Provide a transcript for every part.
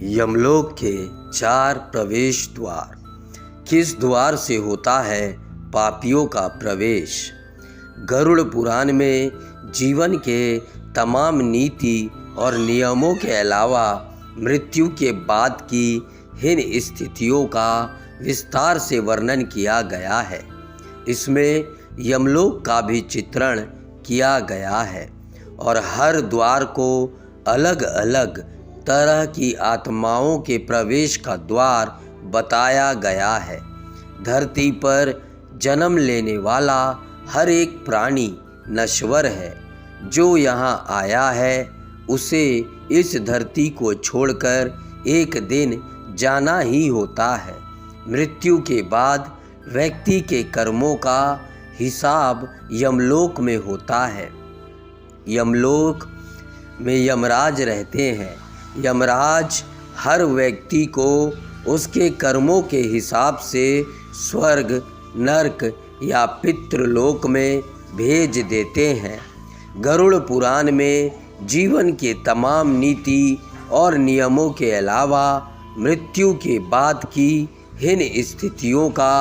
यमलोक के 4 प्रवेश द्वार। किस द्वार से होता है पापियों का प्रवेश? गरुड़ पुराण में जीवन के तमाम नीति और नियमों के अलावा मृत्यु के बाद की इन स्थितियों का विस्तार से वर्णन किया गया है। इसमें यमलोक का भी चित्रण किया गया है और हर द्वार को अलग अलग तरह की आत्माओं के प्रवेश का द्वार बताया गया है। धरती पर जन्म लेने वाला हर एक प्राणी नश्वर है। जो यहाँ आया है उसे इस धरती को छोड़कर एक दिन जाना ही होता है। मृत्यु के बाद व्यक्ति के कर्मों का हिसाब यमलोक में होता है। यमलोक में यमराज रहते हैं। यमराज हर व्यक्ति को उसके कर्मों के हिसाब से स्वर्ग, नरक या पितृलोक में भेज देते हैं। गरुड़ पुराण में जीवन के तमाम नीति और नियमों के अलावा मृत्यु के बाद की इन स्थितियों का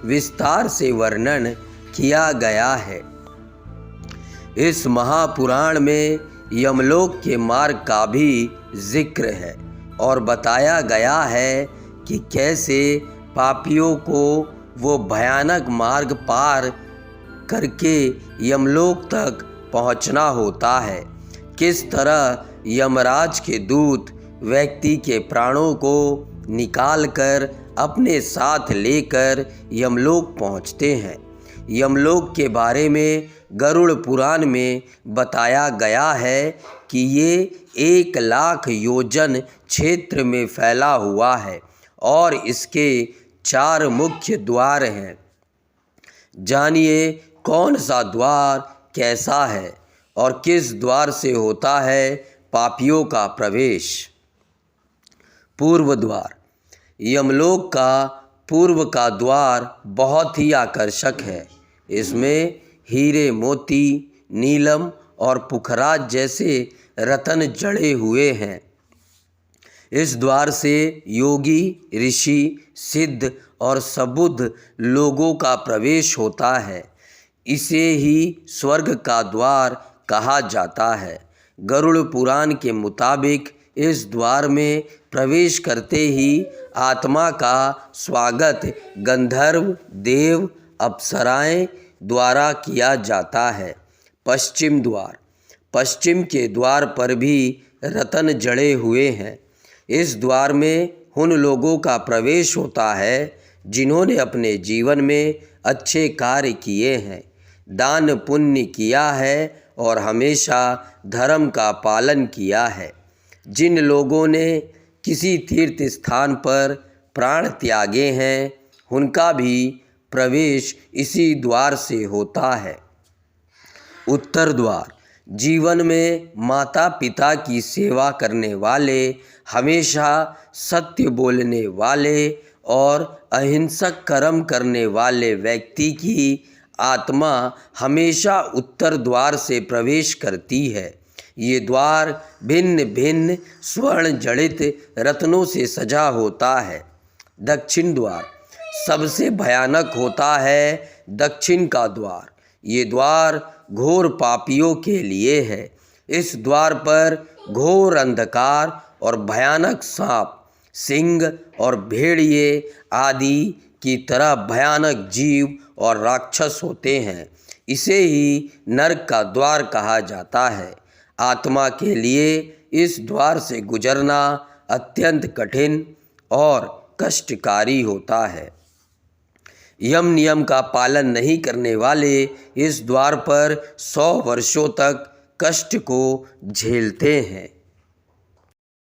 विस्तार से वर्णन किया गया है। इस महापुराण में यमलोक के मार्ग का भी जिक्र है और बताया गया है कि कैसे पापियों को वो भयानक मार्ग पार करके यमलोक तक पहुंचना होता है। किस तरह यमराज के दूत व्यक्ति के प्राणों को निकालकर अपने साथ लेकर यमलोक पहुंचते हैं। यमलोक के बारे में गरुड़ पुराण में बताया गया है कि ये 1,00,000 योजन क्षेत्र में फैला हुआ है और इसके 4 मुख्य द्वार हैं। जानिए कौन सा द्वार कैसा है और किस द्वार से होता है पापियों का प्रवेश। पूर्व द्वार। यमलोक का पूर्व का द्वार बहुत ही आकर्षक है। इसमें हीरे, मोती, नीलम और पुखराज जैसे रत्न जड़े हुए हैं। इस द्वार से योगी, ऋषि, सिद्ध और सबुद्ध लोगों का प्रवेश होता है। इसे ही स्वर्ग का द्वार कहा जाता है। गरुड़ पुराण के मुताबिक इस द्वार में प्रवेश करते ही आत्मा का स्वागत गंधर्व, देव, अप्सराएं द्वारा किया जाता है। पश्चिम द्वार। पश्चिम के द्वार पर भी रत्न जड़े हुए हैं। इस द्वार में उन लोगों का प्रवेश होता है जिन्होंने अपने जीवन में अच्छे कार्य किए हैं, दान पुण्य किया है और हमेशा धर्म का पालन किया है। जिन लोगों ने किसी तीर्थ स्थान पर प्राण त्यागे हैं उनका भी प्रवेश इसी द्वार से होता है। उत्तर द्वार। जीवन में माता पिता की सेवा करने वाले, हमेशा सत्य बोलने वाले और अहिंसक कर्म करने वाले व्यक्ति की आत्मा हमेशा उत्तर द्वार से प्रवेश करती है। ये द्वार भिन्न भिन्न स्वर्ण जड़ित रत्नों से सजा होता है। दक्षिण द्वार। सबसे भयानक होता है दक्षिण का द्वार। ये द्वार घोर पापियों के लिए है। इस द्वार पर घोर अंधकार और भयानक सांप, सिंह और भेड़िए आदि की तरह भयानक जीव और राक्षस होते हैं। इसे ही नरक का द्वार कहा जाता है। आत्मा के लिए इस द्वार से गुजरना अत्यंत कठिन और कष्टकारी होता है। यम नियम का पालन नहीं करने वाले इस द्वार पर 100 वर्षों तक कष्ट को झेलते हैं।